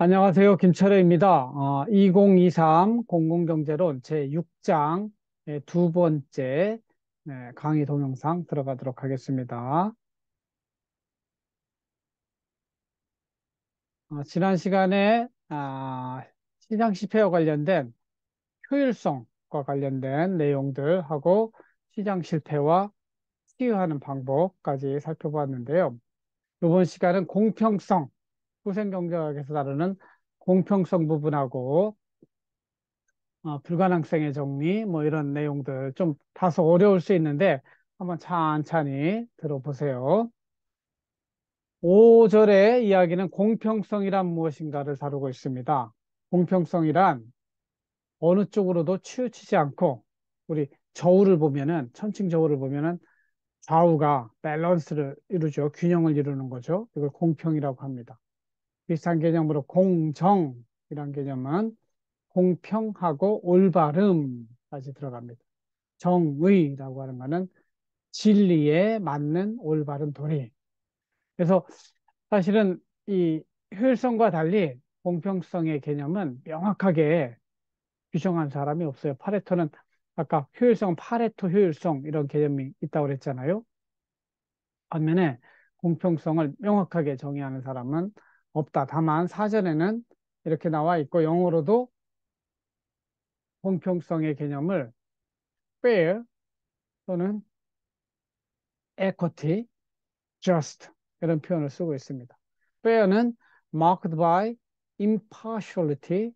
안녕하세요. 김철회입니다. 2023 공공경제론 제6장 두 번째 강의 동영상 들어가도록 하겠습니다. 지난 시간에 시장 실패와 관련된 효율성과 관련된 내용들하고 시장 실패와 치유하는 방법까지 살펴보았는데요. 이번 시간은 공평성, 후생경제학에서 다루는 공평성 부분하고 불가능성의 정리, 뭐 이런 내용들 좀 다소 어려울 수 있는데 한번 찬찬히 들어보세요. 5절의 이야기는 공평성이란 무엇인가를 다루고 있습니다. 공평성이란 어느 쪽으로도 치우치지 않고 우리 저울을 보면은, 천칭 저울을 보면은 좌우가 밸런스를 이루죠. 균형을 이루는 거죠. 이걸 공평이라고 합니다. 비슷한 개념으로 공정이란 개념은 공평하고 올바름까지 들어갑니다. 정의라고 하는 것은 진리에 맞는 올바른 도리. 그래서 사실은 이 효율성과 달리 공평성의 개념은 명확하게 규정한 사람이 없어요. 파레토는 아까 효율성은 파레토 효율성 이런 개념이 있다고 그랬잖아요. 반면에 공평성을 명확하게 정의하는 사람은 없다. 다만 사전에는 이렇게 나와 있고 영어로도 공평성의 개념을 fair 또는 equity, just 이런 표현을 쓰고 있습니다. fair는 marked by impartiality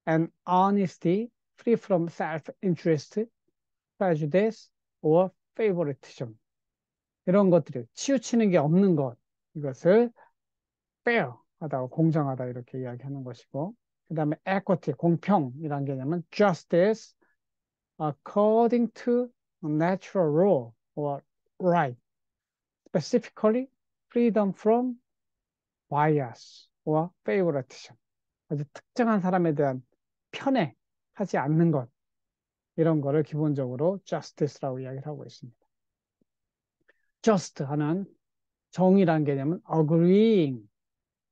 and honesty, free from self-interest, prejudice, or favoritism. 이런 것들이 치우치는 게 없는 것, 이것을 fair 하다, 공정하다 이렇게 이야기하는 것이고, 그 다음에 equity, 공평이라는 개념은 justice, according to natural law or right, specifically freedom from bias or favoritism. 아주 특정한 사람에 대한 편애하지 않는 것, 이런 거를 기본적으로 justice라고 이야기를 하고 있습니다. just 하는 정의란 개념은 agreeing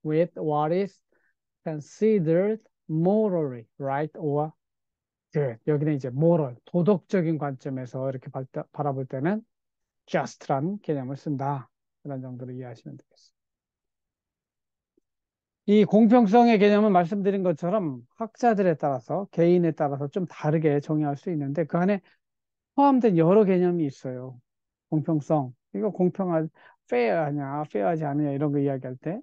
with what is considered morally right or good. 여기는 이제 moral, 도덕적인 관점에서 이렇게 바라볼 때는 just라는 개념을 쓴다. 그런 정도로 이해하시면 되겠습니다. 이 공평성의 개념은 말씀드린 것처럼 학자들에 따라서, 개인에 따라서 좀 다르게 정의할 수 있는데 그 안에 포함된 여러 개념이 있어요. 공평성. 이거 페어하냐, 페어하지 않느냐 이런 거 이야기할 때.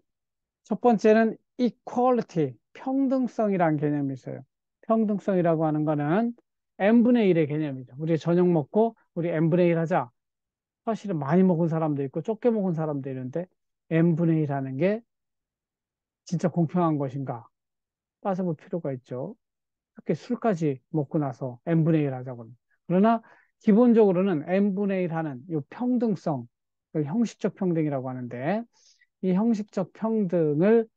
첫 번째는 equality, 평등성이라는 개념이 있어요. 평등성이라고 하는 거는 n분의 1의 개념이죠. 우리 저녁 먹고 우리 n분의 1 하자. 사실은 많이 먹은 사람도 있고 적게 먹은 사람도 있는데 n분의 1 하는 게 진짜 공평한 것인가? 따져볼 필요가 있죠. 특히 술까지 먹고 나서 n분의 1 하자고는. 그러나 기본적으로는 n분의 1 하는 이 평등성, 그 형식적 평등이라고 하는데 이 형식적 평등을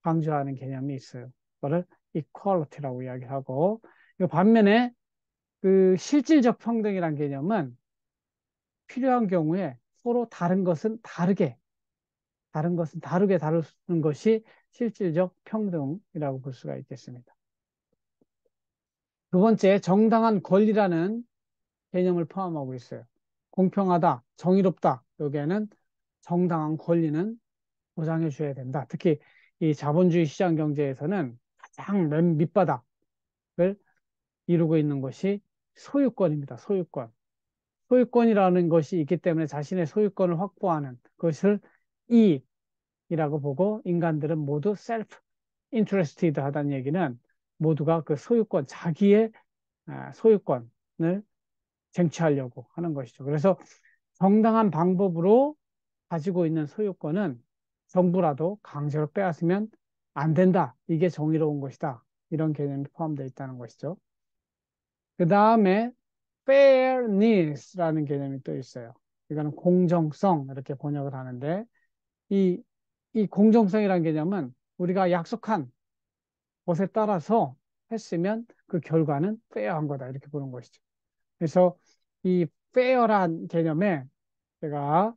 강조하는 개념이 있어요. 그거를 equality라고 이야기하고 이 반면에 그 실질적 평등이란 개념은 필요한 경우에 서로 다른 것은 다르게 다루는 것이 실질적 평등이라고 볼 수가 있겠습니다. 두 번째, 정당한 권리라는 개념을 포함하고 있어요. 공평하다, 정의롭다. 여기에는 정당한 권리는 보장해 줘야 된다. 특히 이 자본주의 시장 경제에서는 가장 맨 밑바닥을 이루고 있는 것이 소유권입니다. 소유권. 소유권이라는 것이 있기 때문에 자신의 소유권을 확보하는 것을 이익이라고 보고 인간들은 모두 셀프 인트레스티드 하다는 얘기는 모두가 그 소유권, 자기의 소유권을 쟁취하려고 하는 것이죠. 그래서 정당한 방법으로 가지고 있는 소유권은 정부라도 강제로 빼앗으면 안 된다. 이게 정의로운 것이다. 이런 개념이 포함되어 있다는 것이죠. 그 다음에 fairness라는 개념이 또 있어요. 이거는 공정성 이렇게 번역을 하는데 이, 이 공정성이라는 개념은 우리가 약속한 것에 따라서 했으면 그 결과는 페어한 거다 이렇게 보는 것이죠. 그래서 이 페어란 개념에 제가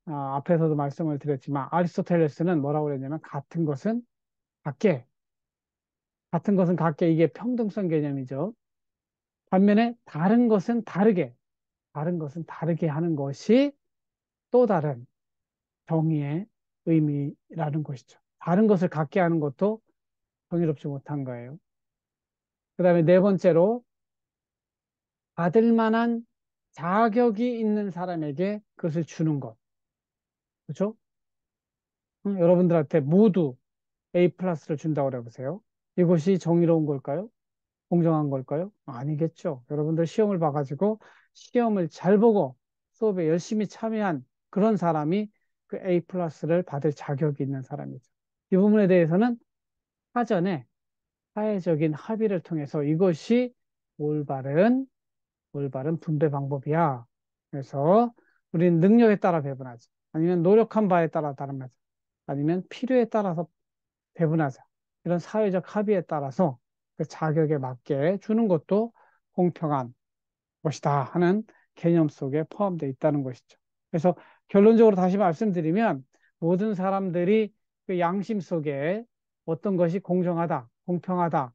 앞에서도 말씀을 드렸지만 아리스토텔레스는 뭐라고 그랬냐면 같은 것은 같게 같은 것은 같게 이게 평등성 개념이죠. 반면에 다른 것은 다르게 하는 것이 또 다른 정의의 의미라는 것이죠. 다른 것을 갖게 하는 것도 정의롭지 못한 거예요. 그 다음에 네 번째로 받을 만한 자격이 있는 사람에게 그것을 주는 것. 그렇죠? 응? 여러분들한테 모두 A 플러스를 준다고 해보세요. 이것이 정의로운 걸까요? 공정한 걸까요? 아니겠죠. 여러분들 시험을 봐가지고 시험을 잘 보고 수업에 열심히 참여한 그런 사람이 그 A 플러스를 받을 자격이 있는 사람이죠. 이 부분에 대해서는 사전에 사회적인 합의를 통해서 이것이 올바른, 올바른 분배 방법이야. 그래서 우리는 능력에 따라 배분하자. 아니면 노력한 바에 따라 다름하자. 아니면 필요에 따라서 배분하자. 이런 사회적 합의에 따라서 그 자격에 맞게 주는 것도 공평한 것이다 하는 개념 속에 포함되어 있다는 것이죠. 그래서 결론적으로 다시 말씀드리면 모든 사람들이 그 양심 속에 어떤 것이 공정하다, 공평하다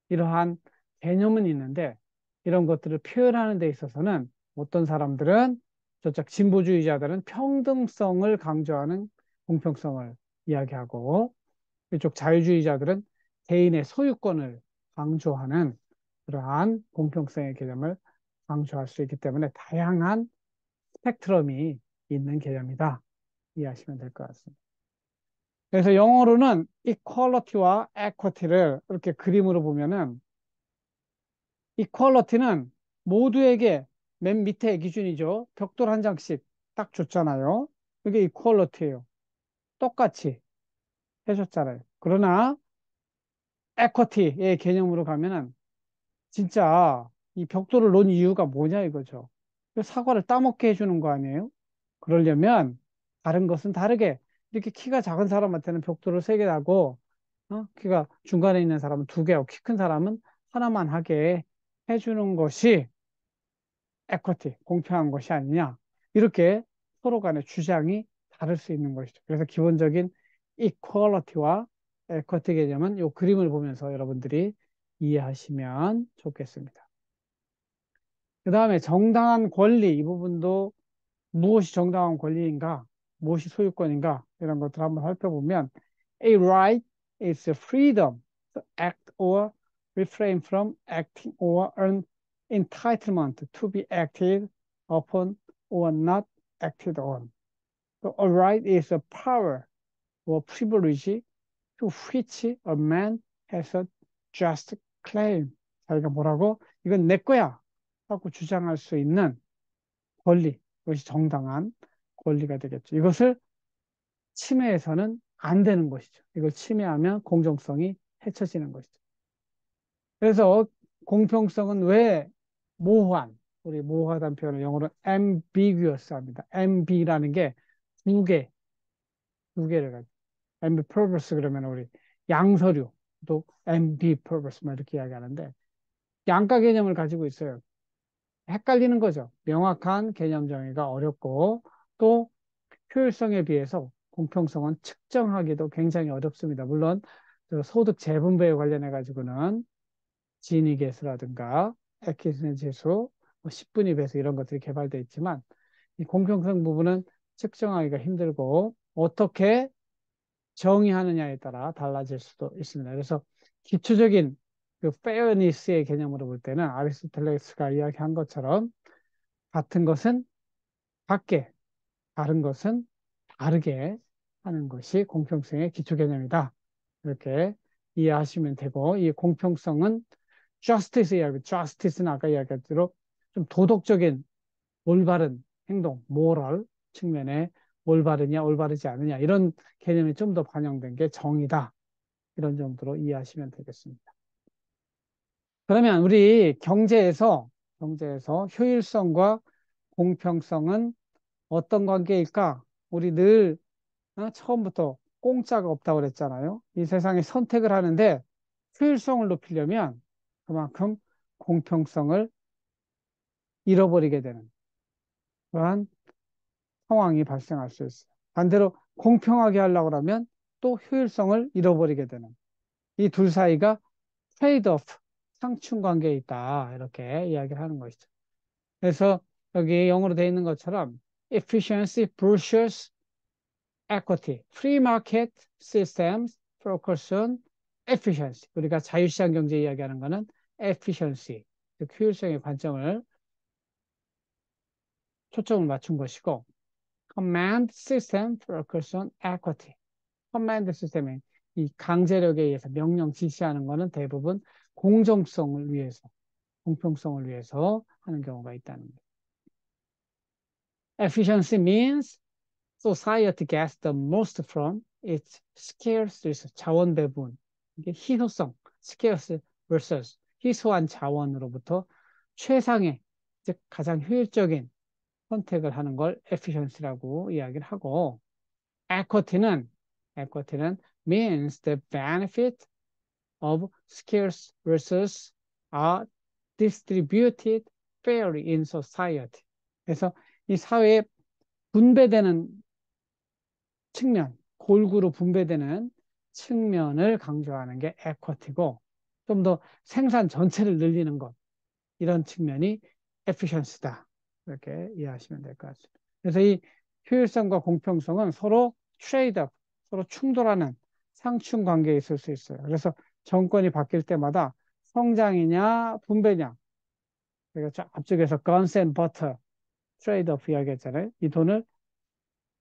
이러한 개념은 있는데 이런 것들을 표현하는 데 있어서는 어떤 사람들은 저쪽 진보주의자들은 평등성을 강조하는 공평성을 이야기하고 이쪽 자유주의자들은 개인의 소유권을 강조하는 그러한 공평성의 개념을 강조할 수 있기 때문에 다양한 스펙트럼이 있는 개념이다. 이해하시면 될 것 같습니다. 그래서 영어로는 equality와 equity를 이렇게 그림으로 보면은 equality는 모두에게 맨 밑에 기준이죠. 벽돌 한 장씩 딱 줬잖아요. 이게 equality예요. 똑같이 해줬잖아요. 그러나 equity의 개념으로 가면은 진짜 이 벽돌을 놓은 이유가 뭐냐 이거죠. 그 사과를 따먹게 해주는 거 아니에요? 그러려면 다른 것은 다르게 이렇게 키가 작은 사람한테는 벽돌을 세 개 하고 키가 중간에 있는 사람은 두 개하고 키 큰 사람은 하나만 하게 해주는 것이 에쿼티, 공평한 것이 아니냐. 이렇게 서로 간의 주장이 다를 수 있는 것이죠. 그래서 기본적인 이퀄리티와 에쿼티 개념은 이 그림을 보면서 여러분들이 이해하시면 좋겠습니다. 그 다음에 정당한 권리, 이 부분도 무엇이 정당한 권리인가, 무엇이 소유권인가, 이런 것들을 한번 살펴보면, A right is a freedom to act or refrain from acting or an entitlement to be acted upon or not acted on. So a right is a power or privilege to which a man has a just claim. 자기가 뭐라고? 이건 내 거야. 하고 주장할 수 있는 권리. 이것이 정당한 권리가 되겠죠. 이것을 침해해서는 안 되는 것이죠. 이걸 침해하면 공정성이 해쳐지는 것이죠. 그래서 공평성은 왜 모호한, 우리 모호하다는 표현을 영어로 ambiguous 합니다. amb라는 게 두 개, 두 개를 가지고. ambiguous 그러면 우리 양서류, 또 ambiguous 뭐 이렇게 이야기하는데 양가 개념을 가지고 있어요. 헷갈리는 거죠. 명확한 개념 정의가 어렵고 또 효율성에 비해서 공평성은 측정하기도 굉장히 어렵습니다. 물론 소득 재분배에 관련해 가지고는 지니 계수라든가 애키스네 지수, 10분위 배수 이런 것들이 개발되어 있지만 이 공평성 부분은 측정하기가 힘들고 어떻게 정의하느냐에 따라 달라질 수도 있습니다. 그래서 기초적인 그 페어니스의 개념으로 볼 때는 아리스토텔레스가 이야기한 것처럼 같은 것은 같게, 다른 것은 다르게 하는 것이 공평성의 기초 개념이다. 이렇게 이해하시면 되고, 이 공평성은 justice 이야기, justice는 아까 이야기한 대로 좀 도덕적인 올바른 행동, moral 측면에 올바르냐, 올바르지 않느냐, 이런 개념이 좀 더 반영된 게 정의다. 이런 정도로 이해하시면 되겠습니다. 그러면 우리 경제에서 효율성과 공평성은 어떤 관계일까? 우리 늘 처음부터 공짜가 없다고 그랬잖아요. 이 세상에 선택을 하는데 효율성을 높이려면 그만큼 공평성을 잃어버리게 되는 그러한 상황이 발생할 수 있어요. 반대로 공평하게 하려고 하면 또 효율성을 잃어버리게 되는 이 둘 사이가 트레이드 오프, 상충 관계에 있다. 이렇게 이야기를 하는 것이죠. 그래서 여기 영어로 되어 있는 것처럼 efficiency versus equity, free market systems focus on efficiency. 우리가 자유시장 경제 이야기하는 거는 efficiency, 즉 효율성의 관점을 초점을 맞춘 것이고, command system focus on equity. 커맨드 시스템이 이 강제력에 의해서 명령 지시하는 거는 대부분 공정성을 위해서, 공평성을 위해서 하는 경우가 있다는 거예요. Efficiency means society gets the most from its scarce resource, 자원 배분. 이게 희소성, scarce versus 희소한 자원으로부터 최상의, 즉 가장 효율적인 선택을 하는 걸 efficiency라고 이야기를 하고, equity는 equity는 means the benefit of scarce resources are distributed fairly in society. 그래서 이 사회에 분배되는 측면, 골고루 분배되는 측면을 강조하는 게 equity고, 좀 더 생산 전체를 늘리는 것, 이런 측면이 efficiency다. 이렇게 이해하시면 될 것 같습니다. 그래서 이 효율성과 공평성은 서로 트레이드, 서로 충돌하는 상충 관계에 있을 수 있어요. 그래서 정권이 바뀔 때마다 성장이냐 분배냐, 그러니까 저 앞쪽에서 guns and butter 트레이드 오프 이야기했잖아요. 이 돈을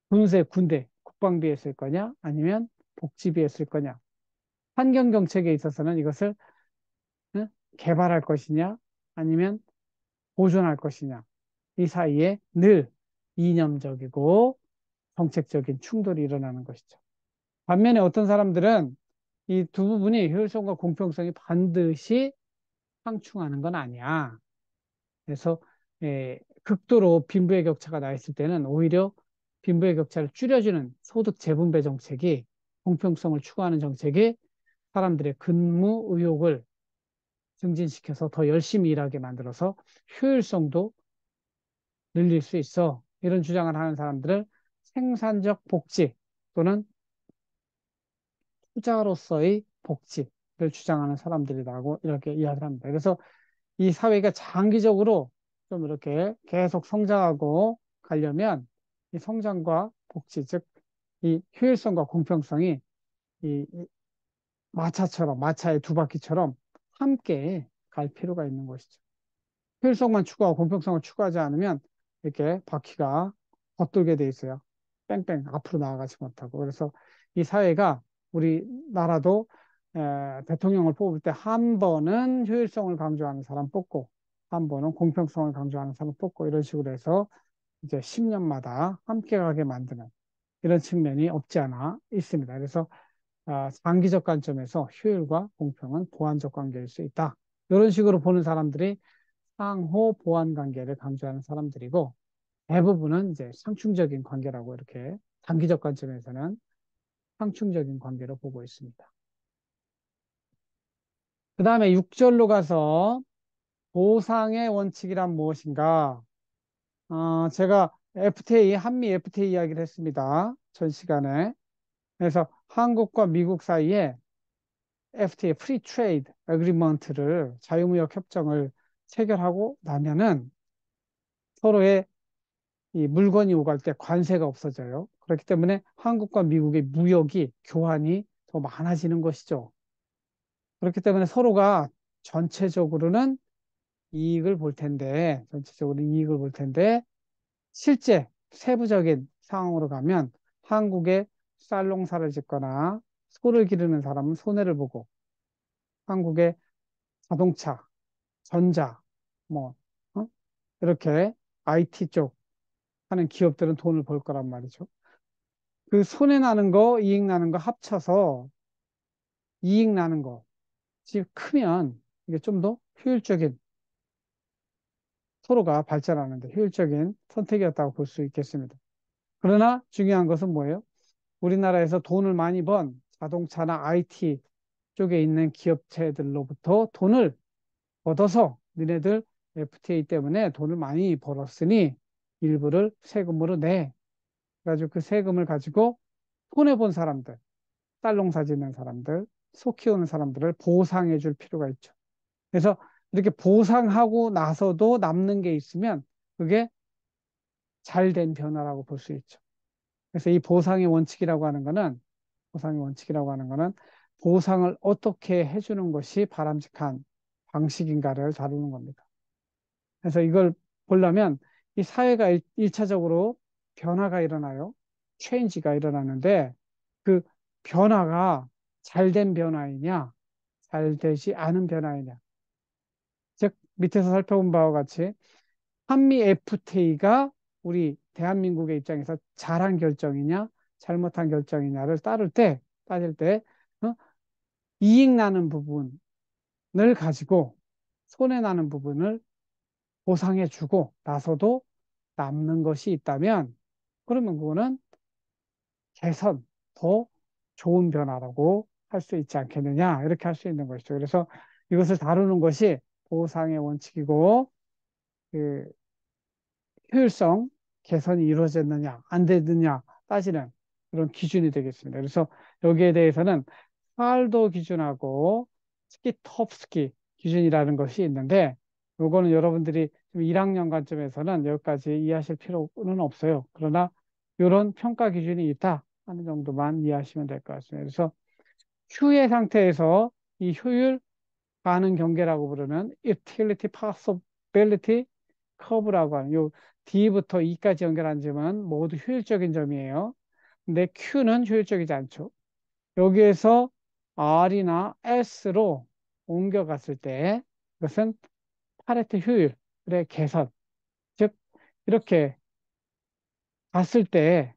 군세, 군대, 국방비에 쓸 거냐 아니면 복지비에 쓸 거냐. 환경 정책에 있어서는 이것을 개발할 것이냐 아니면 보존할 것이냐. 이 사이에 늘 이념적이고 정책적인 충돌이 일어나는 것이죠. 반면에 어떤 사람들은 이 두 부분이 효율성과 공평성이 반드시 상충하는 건 아니야. 그래서 극도로 빈부의 격차가 나 있을 때는 오히려 빈부의 격차를 줄여주는 소득 재분배 정책이, 공평성을 추구하는 정책이 사람들의 근무 의욕을 증진시켜서 더 열심히 일하게 만들어서 효율성도 늘릴 수 있어. 이런 주장을 하는 사람들을 생산적 복지 또는 투자로서의 복지를 주장하는 사람들이라고 이렇게 이야기를 합니다. 그래서 이 사회가 장기적으로 좀 이렇게 계속 성장하고 가려면 이 성장과 복지, 즉, 이 효율성과 공평성이 이 마차처럼, 마차의 두 바퀴처럼 함께 갈 필요가 있는 것이죠. 효율성만 추구하고 공평성을 추구하지 않으면 이렇게 바퀴가 겉돌게 돼 있어요. 뺑뺑 앞으로 나아가지 못하고. 그래서 이 사회가, 우리나라도 대통령을 뽑을 때 한 번은 효율성을 강조하는 사람 뽑고 한 번은 공평성을 강조하는 사람 뽑고 이런 식으로 해서 이제 10년마다 함께 가게 만드는 이런 측면이 없지 않아 있습니다. 그래서 장기적 관점에서 효율과 공평은 보완적 관계일 수 있다. 이런 식으로 보는 사람들이 상호 보완 관계를 강조하는 사람들이고, 대부분은 이제 상충적인 관계라고, 이렇게 단기적 관점에서는 상충적인 관계로 보고 있습니다. 그 다음에 6절로 가서 보상의 원칙이란 무엇인가? 제가 FTA, 한미 FTA 이야기를 했습니다. 전 시간에. 그래서 한국과 미국 사이에 FTA, Free Trade Agreement를, 자유무역 협정을 체결하고 나면은 서로의 이 물건이 오갈 때 관세가 없어져요. 그렇기 때문에 한국과 미국의 무역이, 교환이 더 많아지는 것이죠. 그렇기 때문에 서로가 전체적으로는 이익을 볼 텐데, 실제 세부적인 상황으로 가면 한국에 쌀농사를 짓거나 소를 기르는 사람은 손해를 보고, 한국의 자동차, 전자, 뭐, 어? 이렇게 IT 쪽 하는 기업들은 돈을 벌 거란 말이죠. 그 손해 나는 거, 이익 나는 거 합쳐서 이익 나는 거, 즉 크면 이게 좀 더 효율적인, 서로가 발전하는데 효율적인 선택이었다고 볼 수 있겠습니다. 그러나 중요한 것은 뭐예요? 우리나라에서 돈을 많이 번 자동차나 IT 쪽에 있는 기업체들로부터 돈을 얻어서 니네들 FTA 때문에 돈을 많이 벌었으니 일부를 세금으로 내. 그래가지고 그 세금을 가지고 손해본 사람들, 쌀 농사 짓는 사람들, 속 키우는 사람들을 보상해 줄 필요가 있죠. 그래서 이렇게 보상하고 나서도 남는 게 있으면 그게 잘된 변화라고 볼 수 있죠. 그래서 이 보상의 원칙이라고 하는 거는 보상을 어떻게 해주는 것이 바람직한 방식인가를 다루는 겁니다. 그래서 이걸 보려면 이 사회가 일차적으로 변화가 일어나요. 체인지가 일어나는데 그 변화가 잘된 변화이냐, 잘 되지 않은 변화이냐. 즉, 밑에서 살펴본 바와 같이 한미 FTA가 우리 대한민국의 입장에서 잘한 결정이냐, 잘못한 결정이냐를 따질 때, 어? 이익 나는 부분을 가지고 손해 나는 부분을 보상해 주고 나서도 남는 것이 있다면, 그러면 그거는 개선, 더 좋은 변화라고 할 수 있지 않겠느냐, 이렇게 할 수 있는 것이죠. 그래서 이것을 다루는 것이 보상의 원칙이고, 그 효율성 개선이 이루어졌느냐, 안 되느냐 따지는 그런 기준이 되겠습니다. 그래서 여기에 대해서는 팔도 기준하고 스키 톱스키 기준이라는 것이 있는데, 요거는 여러분들이 1학년 관점에서는 여기까지 이해하실 필요는 없어요. 그러나 이런 평가 기준이 있다 하는 정도만 이해하시면 될 것 같습니다. 그래서 휴의 상태에서 이 효율 가능 경계라고 부르는 utility possibility curve라고 하는 요 D부터 E까지 연결한 점은 모두 효율적인 점이에요. 근데 Q는 효율적이지 않죠. 여기에서 R이나 S로 옮겨갔을 때 이것은 파레토 효율의 개선. 즉 이렇게 갔을 때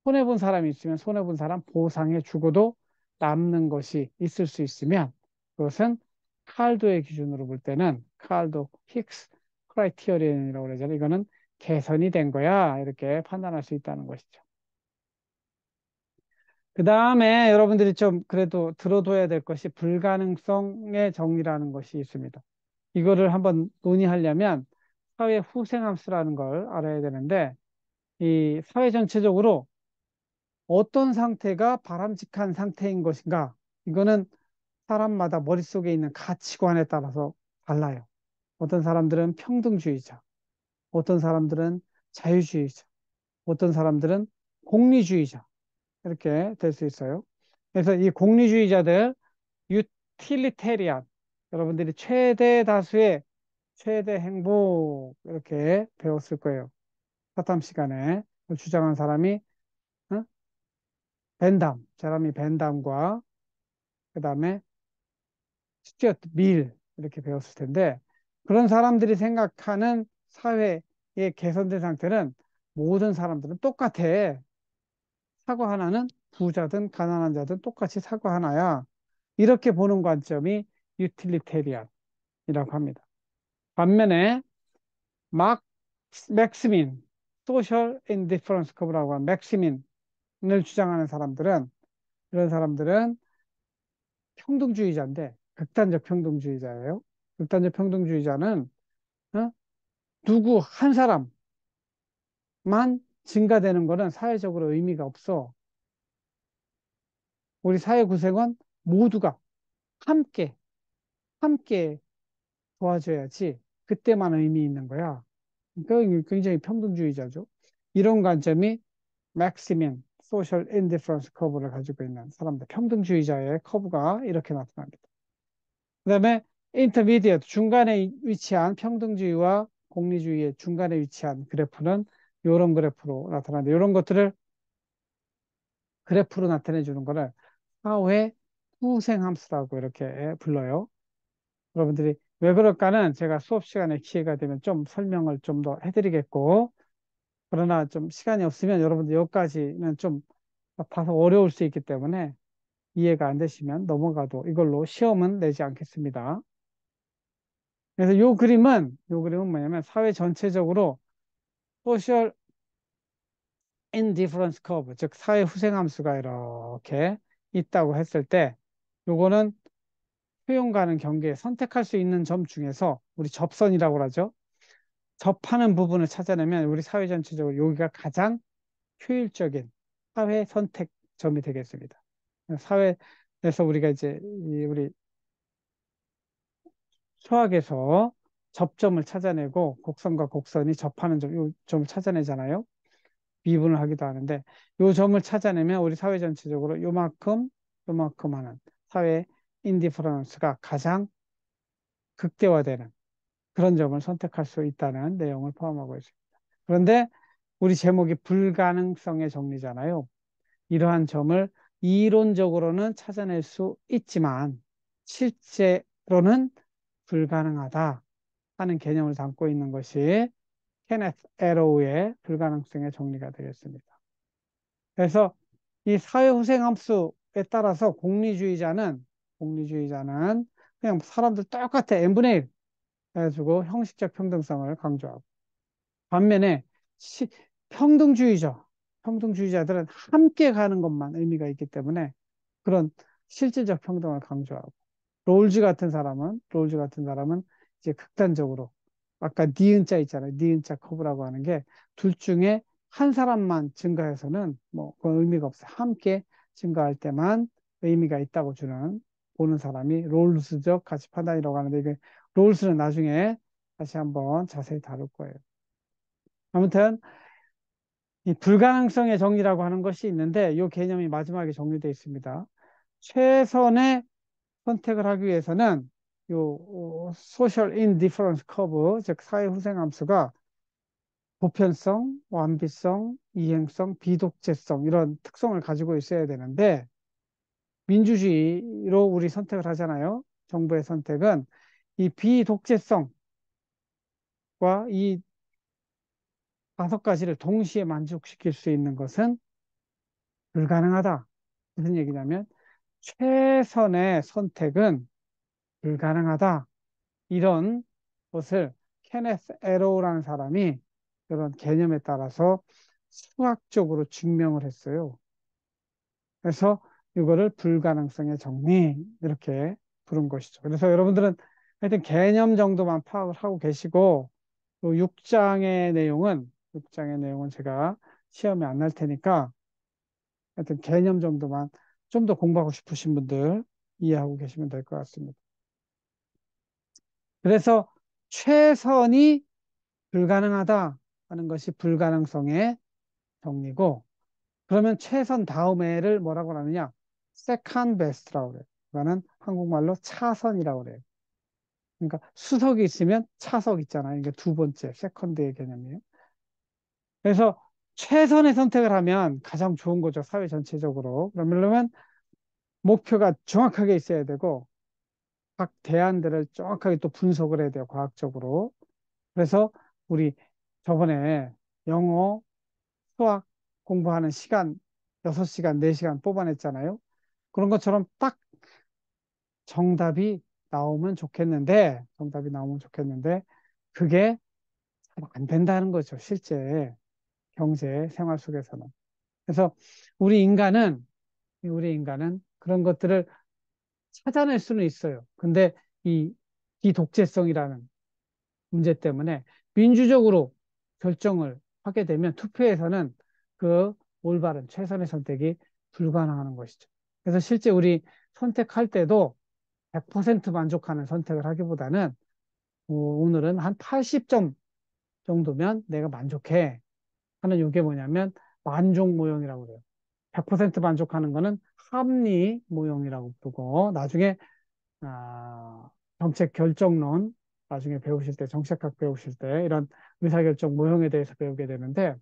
손해본 사람이 있으면 손해본 사람 보상해 주고도 남는 것이 있을 수 있으면 그것은 칼도의 기준으로 볼 때는 칼도 힉스 크라이티어리언이라고 그러잖아요. 이거는 개선이 된 거야. 이렇게 판단할 수 있다는 것이죠. 그 다음에 여러분들이 좀 그래도 들어둬야 될 것이 불가능성의 정의라는 것이 있습니다. 이거를 한번 논의하려면 사회 후생함수라는 걸 알아야 되는데 이 사회 전체적으로 어떤 상태가 바람직한 상태인 것인가? 이거는 사람마다 머릿속에 있는 가치관에 따라서 달라요. 어떤 사람들은 평등주의자, 어떤 사람들은 자유주의자, 어떤 사람들은 공리주의자. 이렇게 될 수 있어요. 그래서 이 공리주의자들, 유틸리테리안, 여러분들이 최대 다수의 최대 행복, 이렇게 배웠을 거예요. 사탐 시간에 주장한 사람이, 어? 사람이 벤담과 그 다음에 스튜어트 밀 이렇게 배웠을 텐데 그런 사람들이 생각하는 사회의 개선된 상태는 모든 사람들은 똑같아. 사과 하나는 부자든 가난한 자든 똑같이 사과 하나야. 이렇게 보는 관점이 유틸리테리안이라고 합니다. 반면에 막 맥스민 소셜 인디퍼런스 커브라고 하는 맥시민을 주장하는 사람들은 이런 사람들은 평등주의자인데 극단적 평등주의자예요. 극단적 평등주의자는 어? 누구 한 사람만 증가되는 것은 사회적으로 의미가 없어. 우리 사회 구성원 모두가 함께 함께 도와줘야지 그때만 의미 있는 거야. 그러니까 굉장히 평등주의자죠. 이런 관점이 맥시민 소셜 인디퍼런스 커브를 가지고 있는 사람들, 평등주의자의 커브가 이렇게 나타납니다. 그다음에 인터미디어트 중간에 위치한 평등주의와 공리주의의 중간에 위치한 그래프는 이런 그래프로 나타나는데 이런 것들을 그래프로 나타내 주는 거를 사회 후생함수라고 이렇게 불러요. 여러분들이 왜 그럴까는 제가 수업 시간에 기회가 되면 좀 설명을 좀 더 해드리겠고 그러나 좀 시간이 없으면 여러분들 여기까지는 좀 봐서 어려울 수 있기 때문에 이해가 안 되시면 넘어가도 이걸로 시험은 내지 않겠습니다. 그래서 요 그림은 뭐냐면 사회 전체적으로 소셜 인디퍼런스 커브, 즉 사회 후생함수가 이렇게 있다고 했을 때 요거는 효용 가능 경계에 선택할 수 있는 점 중에서 우리 접선이라고 하죠. 접하는 부분을 찾아내면 우리 사회 전체적으로 여기가 가장 효율적인 사회 선택점이 되겠습니다. 사회 그래서 우리가 이제 우리 수학에서 접점을 찾아내고 곡선과 곡선이 접하는 점, 요 점을 찾아내잖아요. 미분을 하기도 하는데 요 점을 찾아내면 우리 사회 전체적으로 요만큼 하는 사회 인디퍼런스가 가장 극대화되는 그런 점을 선택할 수 있다는 내용을 포함하고 있습니다. 그런데 우리 제목이 불가능성의 정리잖아요. 이러한 점을 이론적으로는 찾아낼 수 있지만 실제로는 불가능하다 하는 개념을 담고 있는 것이 케네스 에로우의 불가능성의 정리가 되겠습니다. 그래서 이 사회후생함수에 따라서 공리주의자는 그냥 사람들 똑같아 n분의 1 해가지고 형식적 평등성을 강조하고 반면에 시, 평등주의자 평등주의자들은 함께 가는 것만 의미가 있기 때문에 그런 실질적 평등을 강조하고 롤즈 같은 사람은 이제 극단적으로 아까 니은자 있잖아요. 니은자 커브라고 하는 게 둘 중에 한 사람만 증가해서는 뭐 그건 의미가 없어요. 함께 증가할 때만 의미가 있다고 주는 보는 사람이 롤스적 가치 판단이라고 하는데 이게 롤스는 나중에 다시 한번 자세히 다룰 거예요. 아무튼 이 불가능성의 정의라고 하는 것이 있는데 이 개념이 마지막에 정리되어 있습니다. 최선의 선택을 하기 위해서는 요 소셜 인디퍼런스 커브, 즉 사회 후생 함수가 보편성, 완비성, 이행성, 비독재성 이런 특성을 가지고 있어야 되는데 민주주의로 우리 선택을 하잖아요. 정부의 선택은 이 비독재성과 이 5가지를 동시에 만족시킬 수 있는 것은 불가능하다. 무슨 얘기냐면 최선의 선택은 불가능하다. 이런 것을 케네스 에로우라는 사람이 그런 개념에 따라서 수학적으로 증명을 했어요. 그래서 이거를 불가능성의 정리 이렇게 부른 것이죠. 그래서 여러분들은 하여튼 개념 정도만 파악을 하고 계시고 6장의 내용은 제가 시험에 안 날 테니까 하여튼 개념 정도만 좀 더 공부하고 싶으신 분들 이해하고 계시면 될 것 같습니다. 그래서 최선이 불가능하다 하는 것이 불가능성의 정리고 그러면 최선 다음에를 뭐라고 하느냐? second best라고 그래요. 그거는 한국말로 차선이라고 그래요. 그러니까 수석이 있으면 차석 있잖아요. 이게 두 번째 세컨드의 개념이에요. 그래서 최선의 선택을 하면 가장 좋은 거죠. 사회 전체적으로. 그러면 목표가 정확하게 있어야 되고 각 대안들을 정확하게 또 분석을 해야 돼요. 과학적으로. 그래서 우리 저번에 영어, 수학 공부하는 시간 6시간, 4시간 뽑아냈잖아요. 그런 것처럼 딱 정답이 나오면 좋겠는데, 그게 잘 안 된다는 거죠. 실제 경제 생활 속에서는. 그래서 우리 인간은, 우리 인간은 그런 것들을 찾아낼 수는 있어요. 근데 이 비독재성이라는 문제 때문에 민주적으로 결정을 하게 되면 투표에서는 그 올바른 최선의 선택이 불가능한 것이죠. 그래서 실제 우리 선택할 때도 100% 만족하는 선택을 하기보다는 오늘은 한 80점 정도면 내가 만족해 하는 이게 뭐냐면 만족 모형이라고 그래요. 100% 만족하는 거는 합리 모형이라고 부르고 나중에 아, 정책 결정론 나중에 배우실 때 정책학 배우실 때 이런 의사결정 모형에 대해서 배우게 되는데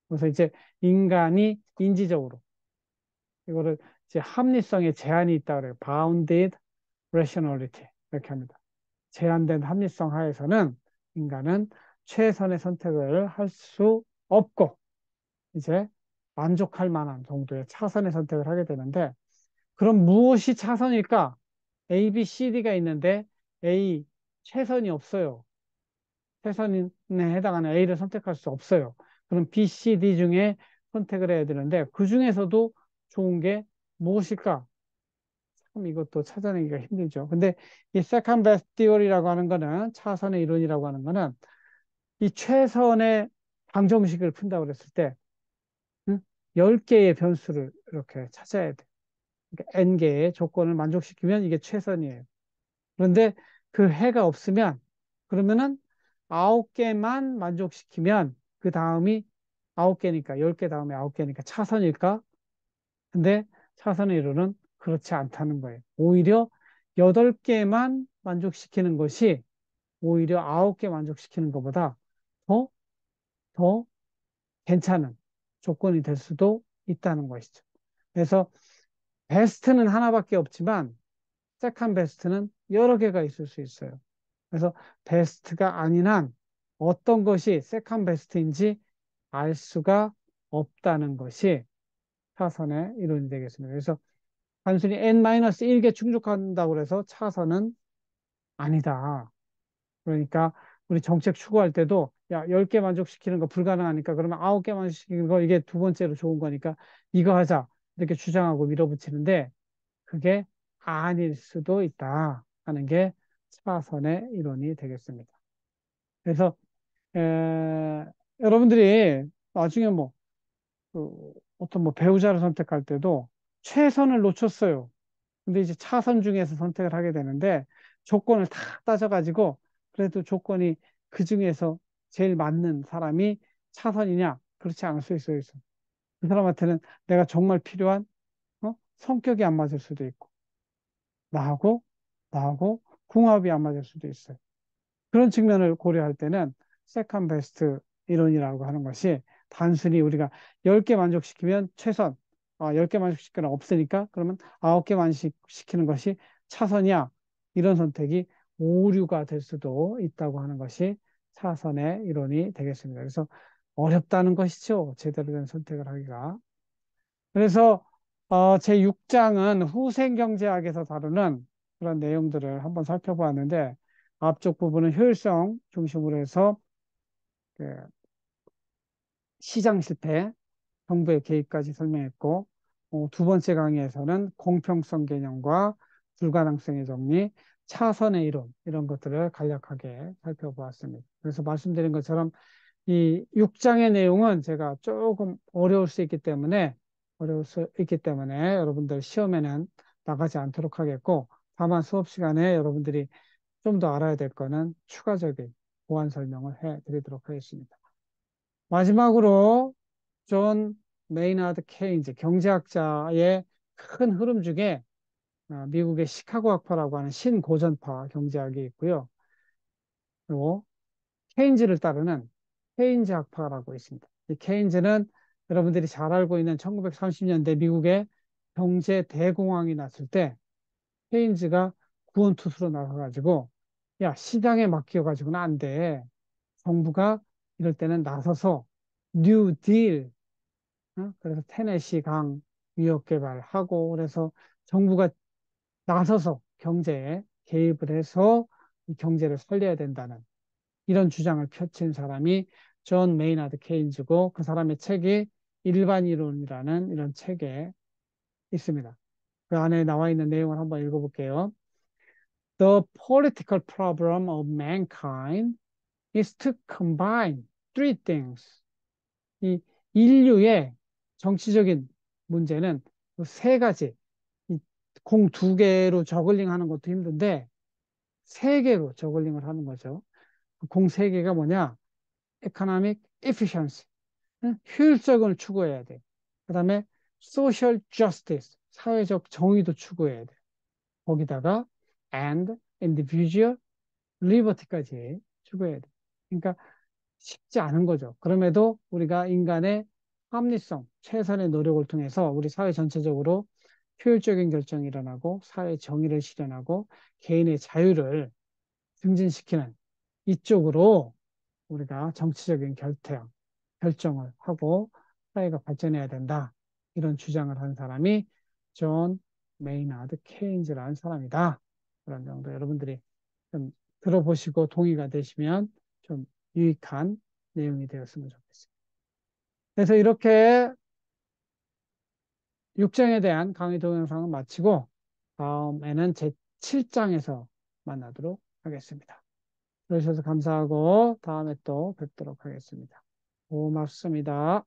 그래서 이제 인간이 인지적으로 이거를 이제 합리성에 제한이 있다 그래요. bounded rationality 이렇게 합니다. 제한된 합리성 하에서는 인간은 최선의 선택을 할 수 없고 이제 만족할 만한 정도의 차선의 선택을 하게 되는데 그럼 무엇이 차선일까? A, B, C, D가 있는데 A 최선이 없어요. 최선에 해당하는 A를 선택할 수 없어요. 그럼 B, C, D 중에 선택을 해야 되는데 그 중에서도 좋은 게 무엇일까? 참 이것도 찾아내기가 힘들죠. 근데 이 second best theory라고 하는 거는 차선의 이론이라고 하는 거는 이 최선의 방정식을 푼다고 그랬을 때 응? 10개의 변수를 이렇게 찾아야 돼. 그러니까 n개의 조건을 만족시키면 이게 최선이에요. 그런데 그 해가 없으면 그러면은 9개만 만족시키면 그 다음이 9개니까 10개 다음에 9개니까 차선일까? 근데 차선의 이론은 그렇지 않다는 거예요. 오히려 8개만 만족시키는 것이 오히려 9개 만족시키는 것보다 더, 더 괜찮은 조건이 될 수도 있다는 것이죠. 그래서 베스트는 하나밖에 없지만 세컨 베스트는 여러 개가 있을 수 있어요. 그래서 베스트가 아닌 한 어떤 것이 세컨 베스트인지 알 수가 없다는 것이 차선의 이론이 되겠습니다. 그래서 단순히 n-1개 충족한다고 해서 차선은 아니다. 그러니까 우리 정책 추구할 때도 야, 10개 만족시키는 거 불가능하니까 그러면 9개 만족시키는 거 이게 두 번째로 좋은 거니까 이거 하자. 이렇게 주장하고 밀어붙이는데 그게 아닐 수도 있다 하는 게 차선의 이론이 되겠습니다. 그래서 여러분들이 나중에 뭐 어떤 뭐 배우자를 선택할 때도 최선을 놓쳤어요. 근데 이제 차선 중에서 선택을 하게 되는데 조건을 다 따져가지고 그래도 조건이 그 중에서 제일 맞는 사람이 차선이냐? 그렇지 않을 수 있어요. 그 사람한테는 내가 정말 필요한 성격이 안 맞을 수도 있고 나하고 나하고 궁합이 안 맞을 수도 있어요. 그런 측면을 고려할 때는 세컨 베스트 이론이라고 하는 것이 단순히 우리가 10개 만족시키면 최선, 10개 만족시키는 없으니까 그러면 9개 만족시키는 것이 차선이야. 이런 선택이 오류가 될 수도 있다고 하는 것이 차선의 이론이 되겠습니다. 그래서 어렵다는 것이죠. 제대로 된 선택을 하기가. 그래서 제 6장은 후생경제학에서 다루는 그런 내용들을 한번 살펴보았는데 앞쪽 부분은 효율성 중심으로 해서 그 시장 실패, 정부의 개입까지 설명했고 두 번째 강의에서는 공평성 개념과 불가능성의 정리, 차선의 이론 이런 것들을 간략하게 살펴보았습니다. 그래서 말씀드린 것처럼 이 6장의 내용은 제가 조금 어려울 수 있기 때문에 여러분들 시험에는 나가지 않도록 하겠고 다만 수업 시간에 여러분들이 좀 더 알아야 될 거는 추가적인 보완 설명을 해 드리도록 하겠습니다. 마지막으로 존 메이나드 케인즈 경제학자의 큰 흐름 중에 미국의 시카고 학파라고 하는 신고전파 경제학이 있고요. 그리고 케인즈를 따르는 케인즈 학파라고 있습니다. 이 케인즈는 여러분들이 잘 알고 있는 1930년대 미국의 경제 대공황이 났을 때 케인즈가 구원투수로 나서가지고 야 시장에 맡겨가지고는 안 돼. 정부가 이럴 때는 나서서 뉴 딜, 그래서 테네시 강 위협 개발하고 그래서 정부가 나서서 경제에 개입을 해서 이 경제를 살려야 된다는 이런 주장을 펼친 사람이 존 메이나드 케인즈고 그 사람의 책이 일반 이론이라는 이런 책에 있습니다. 그 안에 나와 있는 내용을 한번 읽어볼게요. The political problem of mankind is to combine three things. 이 인류의 정치적인 문제는 세 가지, 공 두 개로 저글링 하는 것도 힘든데 세 개로 저글링을 하는 거죠. 공 세 개가 뭐냐? economic efficiency, 효율성을 추구해야 돼. 그 다음에 social justice, 사회적 정의도 추구해야 돼. 거기다가 and individual liberty까지 추구해야 돼. 그러니까 쉽지 않은 거죠. 그럼에도 우리가 인간의 합리성, 최선의 노력을 통해서 우리 사회 전체적으로 효율적인 결정이 일어나고 사회 정의를 실현하고 개인의 자유를 증진시키는 이쪽으로 우리가 정치적인 결정을 하고 사회가 발전해야 된다. 이런 주장을 한 사람이 존 메이나드 케인즈라는 사람이다. 그런 정도 여러분들이 좀 들어보시고 동의가 되시면 좀 유익한 내용이 되었으면 좋겠습니다. 그래서 이렇게 6장에 대한 강의 동영상을 마치고 다음에는 제 7장에서 만나도록 하겠습니다. 들어주셔서 감사하고 다음에 또 뵙도록 하겠습니다. 고맙습니다.